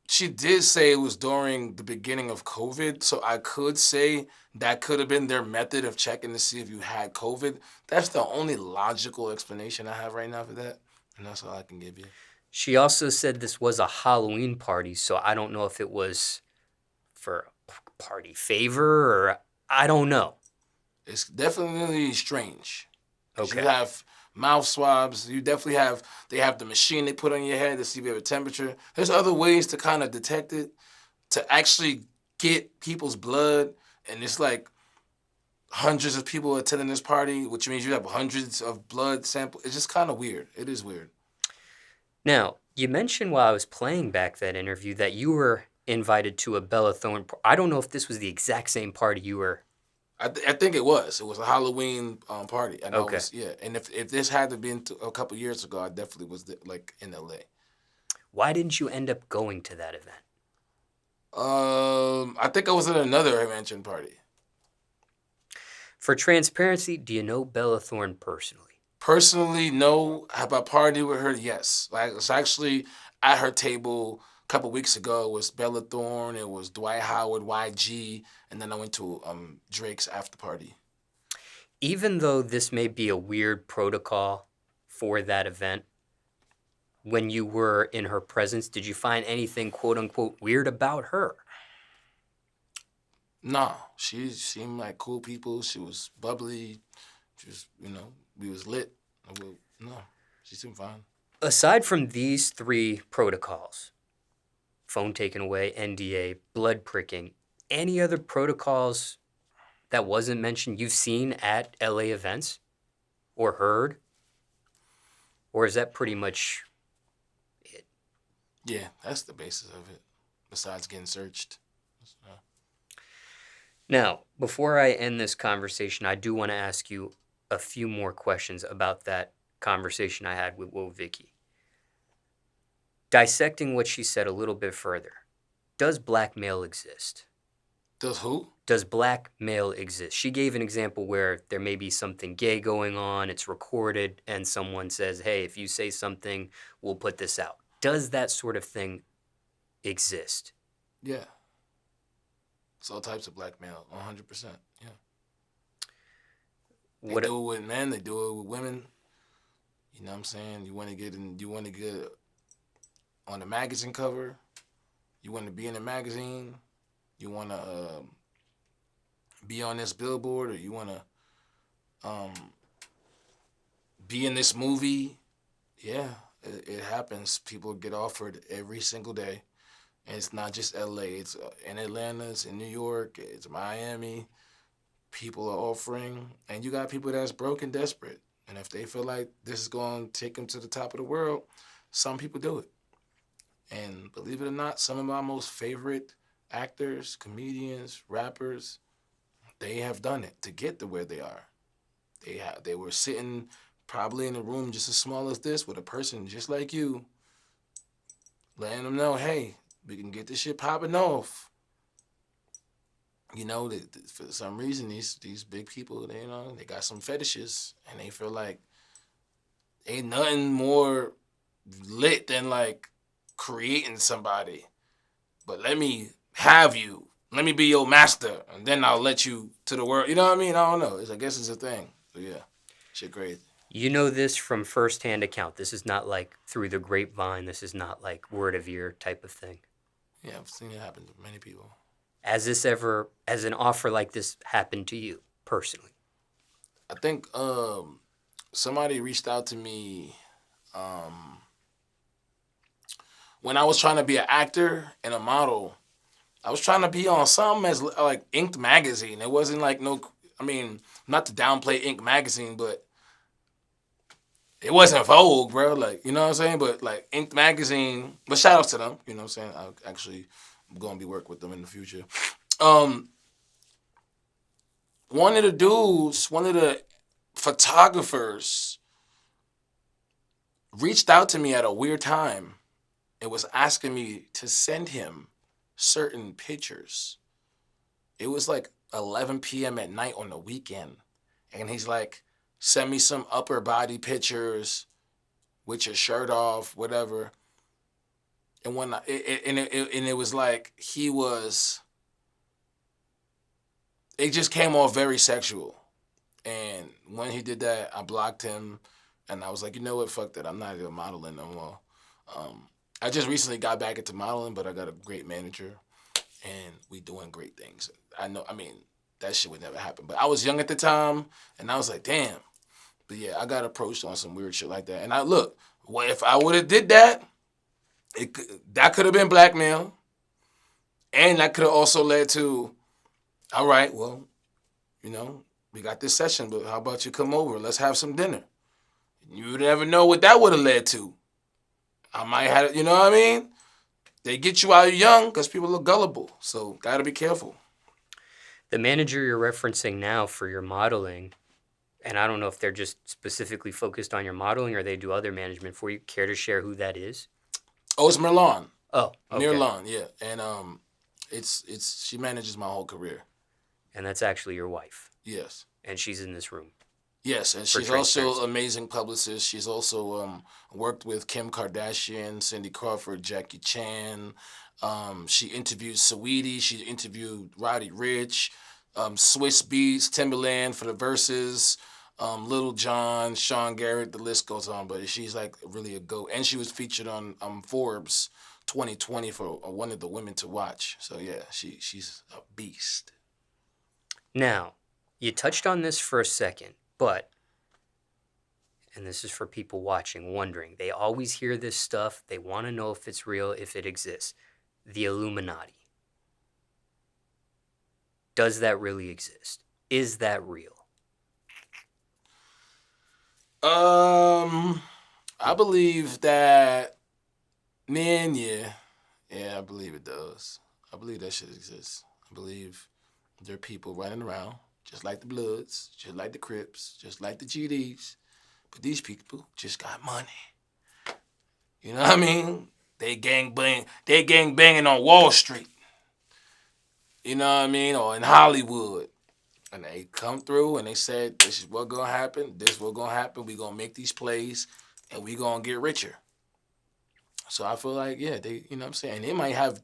she did say it was during the beginning of COVID, so I could say that could have been their method of checking to see if you had COVID. That's the only logical explanation I have right now for that, and that's all I can give you. She also said this was a Halloween party, so I don't know if it was for a party favor or I don't know. It's definitely strange. Okay. You have mouth swabs. You definitely they have the machine they put on your head to see if you have a temperature. There's other ways to kind of detect it, to actually get people's blood. And it's like hundreds of people attending this party, which means you have hundreds of blood samples. It's just kind of weird. It is weird. Now, you mentioned while I was playing back that interview that you were invited to a Bella Thorne. I don't know if this was the exact same party you were I think it was. It was a Halloween party, and I Okay. was And if this had to been a couple years ago, I definitely was like in LA. Why didn't you end up going to that event? I think I was at another mansion party. For transparency, do you know Bella Thorne personally? Personally, no. Have I partied with her? Yes. Like it's actually at her table a couple weeks ago. It was Bella Thorne. It was Dwight Howard, YG, and then I went to Drake's after party. Even though this may be a weird protocol for that event, when you were in her presence, did you find anything quote unquote weird about her? No, she seemed like cool people. She was bubbly. She was, we was lit. No, she seemed fine. Aside from these three protocols, phone taken away, NDA, blood pricking, any other protocols that wasn't mentioned you've seen at LA events or heard? Or is that pretty much it? Yeah, that's the basis of it, besides getting searched. Now, before I end this conversation, I do want to ask you a few more questions about that conversation I had with Wo Vicky. Dissecting what she said a little bit further, does blackmail exist? Does who? Does blackmail exist? She gave an example where there may be something gay going on, it's recorded, and someone says, hey, if you say something, we'll put this out. Does that sort of thing exist? Yeah. It's all types of blackmail, 100%. Yeah. They do it with men, they do it with women. You know what I'm saying? You want to get on the magazine cover. You want to be in a magazine. You want to be on this billboard, or you want to be in this movie. Yeah, it happens. People get offered every single day. And it's not just LA. It's in Atlanta, it's in New York, it's Miami. People are offering. And you got people that's broke and desperate. And if they feel like this is going to take them to the top of the world, some people do it. And believe it or not, some of my most favorite actors, comedians, rappers, they have done it to get to where they are. They were sitting probably in a room just as small as this with a person just like you, letting them know, hey, we can get this shit popping off. For some reason, these big people, they got some fetishes, and they feel like ain't nothing more lit than like creating somebody. But let me have you. Let me be your master, and then I'll let you to the world. You know what I mean? I don't know. I guess it's a thing. So yeah, shit crazy. You know this from firsthand account. This is not like through the grapevine. This is not like word of ear type of thing. Yeah, I've seen it happen to many people. Has an offer like this happened to you personally? I think somebody reached out to me when I was trying to be an actor and a model. I was trying to be on something as like Ink magazine. It wasn't like not to downplay Ink magazine, but it wasn't Vogue, bro. Like, you know what I'm saying? But like Ink magazine, but shout outs to them. You know what I'm saying? I'm going to be working with them in the future. One of the photographers reached out to me at a weird time. It was asking me to send him certain pictures. It was like 11 p.m. at night on the weekend. And he's like, send me some upper body pictures with your shirt off, whatever. And it was like it just came off very sexual. And when he did that, I blocked him, and I was like, you know what, fuck that. I'm not even modeling no more. I just recently got back into modeling, but I got a great manager, and we doing great things. That shit would never happen. But I was young at the time, and I was like, damn. But yeah, I got approached on some weird shit like that. And if I would have did that, that could have been blackmail. And that could have also led to, all right, well, we got this session, but how about you come over? Let's have some dinner. You would never know what that would have led to. I might have, you know what I mean? They get you while you're young because people are gullible. So got to be careful. The manager you're referencing now for your modeling, and I don't know if they're just specifically focused on your modeling or they do other management for you. Care to share who that is? Oh, it's Merlon. Oh, okay. Merlon, yeah. And it's she manages my whole career. And that's actually your wife. Yes. And she's in this room. Yes, and she's also an amazing publicist. She's also worked with Kim Kardashian, Cindy Crawford, Jackie Chan. She interviewed Saweetie. She interviewed Roddy Ricch, Swiss Beats, Timberland for the Verses, Little John, Sean Garrett. The list goes on, but she's like really a GOAT. And she was featured on Forbes 2020 for one of the women to watch. So yeah, she's a beast. Now, you touched on this for a second, but, and this is for people watching, wondering, they always hear this stuff. They want to know if it's real, if it exists. The Illuminati. Does that really exist? Is that real? I believe that, man, yeah, I believe it does. I believe that shit exists. I believe there are people running around, just like the Bloods, just like the Crips, just like the GDs, but these people just got money. You know what I mean? They gang banging on Wall Street. You know what I mean? Or in Hollywood. And they come through and they said, this is what's going to happen. This is what's going to happen. We're going to make these plays and we're going to get richer. So I feel like, yeah, they, you know what I'm saying? They might have,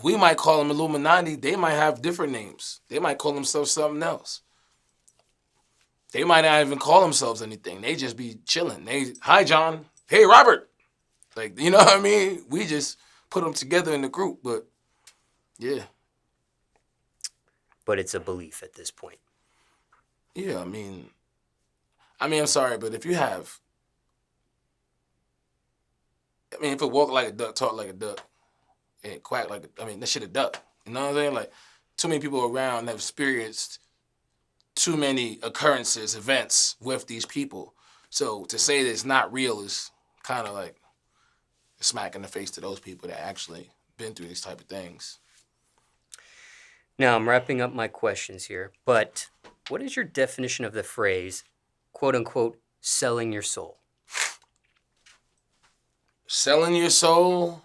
we might call them Illuminati. They might have different names. They might call themselves something else. They might not even call themselves anything. They just be chilling. Hi, John. Hey, Robert. Like, you know what I mean? We just put them together in the group, but yeah. But it's a belief at this point. Yeah, I mean, I'm sorry, but if you have, if it walked like a duck, talk like a duck, and it quack like that shit a duck. You know what I'm saying? Like, too many people around have experienced too many occurrences, events with these people. So to say that it's not real is kind of like a smack in the face to those people that actually been through these type of things. Now, I'm wrapping up my questions here, but what is your definition of the phrase, quote unquote, selling your soul? Selling your soul?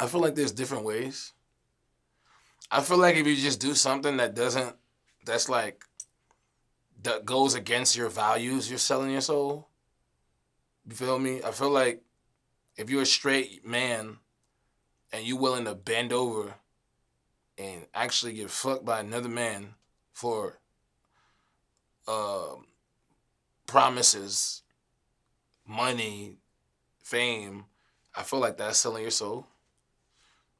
I feel like there's different ways. I feel like if you just do something that goes against your values, you're selling your soul. You feel me? I feel like if you're a straight man and you're willing to bend over and actually get fucked by another man for promises, money, fame, I feel like that's selling your soul.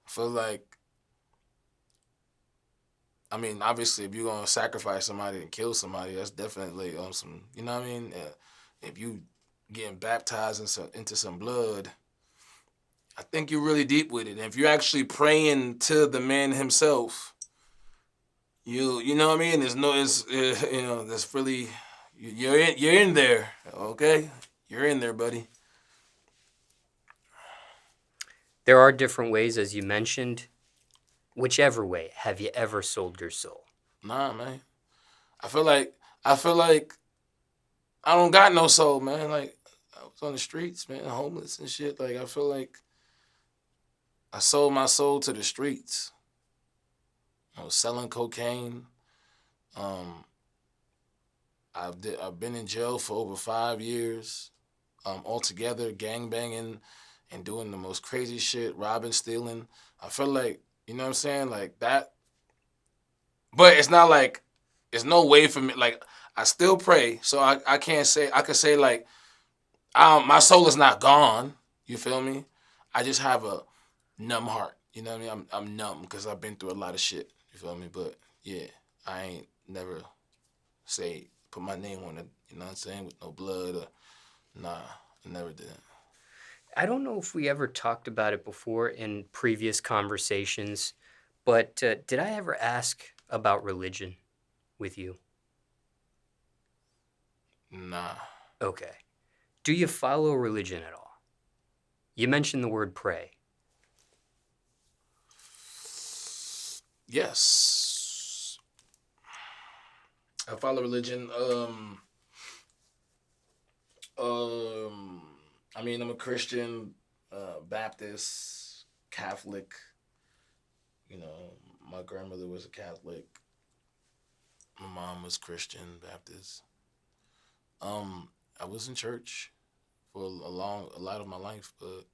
I feel like, obviously, if you're going to sacrifice somebody and kill somebody, that's definitely on some, you know what I mean? If you getting baptized into some blood, I think you're really deep with it. And if you're actually praying to the man himself, you know what I mean? That's really, you're in there, okay? You're in there, buddy. There are different ways, as you mentioned. Whichever way, have you ever sold your soul? Nah, man. I feel like I don't got no soul, man. Like, I was on the streets, man, homeless and shit. Like, I feel like I sold my soul to the streets. I was selling cocaine. I've been in jail for over 5 years. Altogether, gangbanging and doing the most crazy shit, robbing, stealing. I feel like, you know what I'm saying? Like that. But it's not like, it's no way for me. Like, I still pray. So I can't say, I could say like, my soul is not gone. You feel me? I just have a numb heart. You know what I mean? I'm numb because I've been through a lot of shit. You feel me? But yeah, I ain't never put my name on it. You know what I'm saying? With no blood or, nah, I never did. I don't know if we ever talked about it before in previous conversations, but did I ever ask about religion with you? Nah. Okay. Do you follow religion at all? You mentioned the word pray. Yes. I follow religion. I mean, I'm a Christian, Baptist, Catholic. You know, my grandmother was a Catholic. My mom was Christian, Baptist. I was in church for a lot of my life, but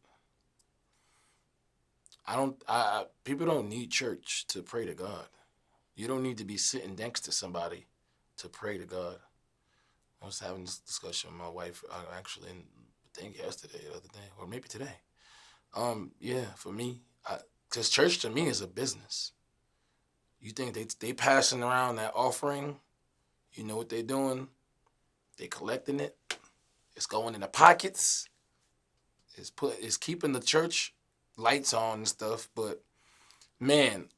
I don't. People don't need church to pray to God. You don't need to be sitting next to somebody to pray to God. I was having this discussion with my wife actually, I think yesterday, the other day, or maybe today. Yeah, for me, because church to me is a business. You think they passing around that offering? You know what they doing? They collecting it. It's going in the pockets. It's keeping the church lights on and stuff. But man,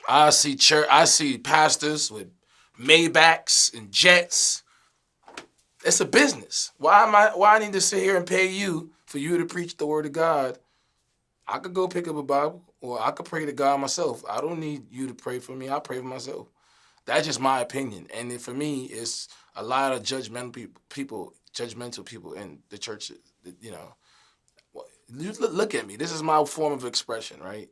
I see pastors with Maybachs and jets. It's a business. Why I need to sit here and pay you for you to preach the word of God? I could go pick up a Bible or I could pray to God myself. I don't need you to pray for me. I pray for myself. That's just my opinion. And for me, it's a lot of judgmental people in the church. You know, you look at me. This is my form of expression, right?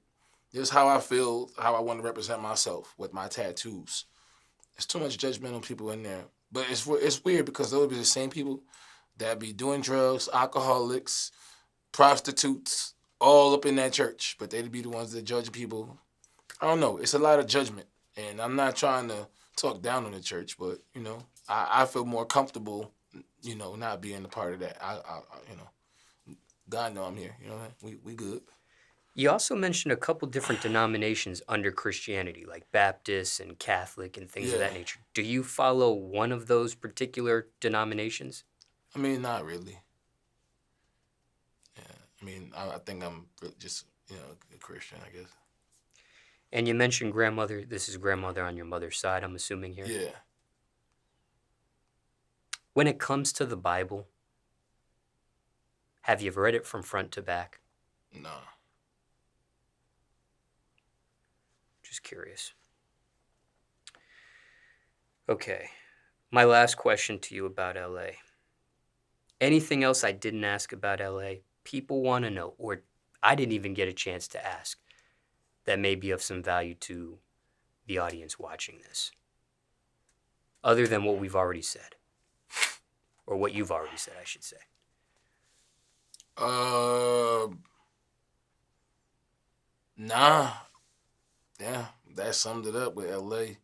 This is how I feel, how I want to represent myself with my tattoos. There's too much judgmental people in there. But it's weird because those be the same people that be doing drugs, alcoholics, prostitutes, all up in that church. But they'd be the ones that judge people. I don't know. It's a lot of judgment. And I'm not trying to talk down on the church, but, you know, I feel more comfortable, you know, not being a part of that. You know, God know I'm here. You know, we good. You also mentioned a couple different denominations under Christianity, like Baptist and Catholic and things of Yeah. that nature. Do you follow one of those particular denominations? I mean, not really. Yeah. I mean, I think I'm just, you know, a Christian, I guess. And you mentioned grandmother. This is grandmother on your mother's side, I'm assuming here. Yeah. When it comes to the Bible, have you read it from front to back? No. Just curious. Okay. My last question to you about LA. Anything else I didn't ask about LA? People want to know, or I didn't even get a chance to ask, that may be of some value to the audience watching this, other than what we've already said, or what you've already said, I should say. Nah. Yeah, that summed it up with LA.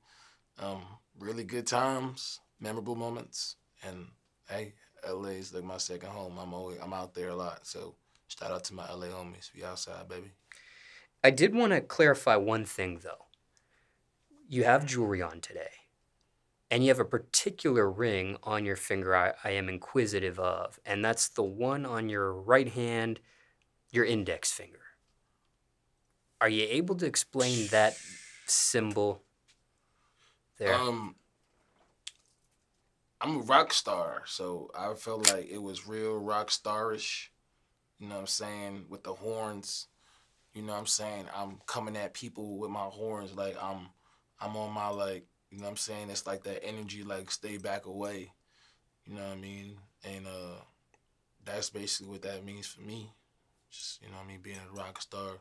Really good times, memorable moments, and hey, LA is like my second home. I'm out there a lot. So shout out to my LA homies. We outside, baby. I did want to clarify one thing, though. You have jewelry on today, and you have a particular ring on your finger I am inquisitive of, and that's the one on your right hand, your index finger. Are you able to explain that symbol there? I'm a rock star, so I felt like it was real rock starish. You know what I'm saying? With the horns. You know what I'm saying? I'm coming at people with my horns like I'm on my like, you know what I'm saying? It's like that energy like stay back away. You know what I mean? And that's basically what that means for me. Just, you know what I mean, being a rock star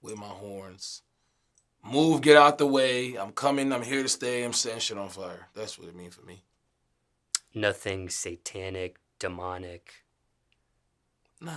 with my horns. Move, get out the way. I'm coming, I'm here to stay, I'm setting shit on fire. That's what it means for me. Nothing satanic, demonic. Nah.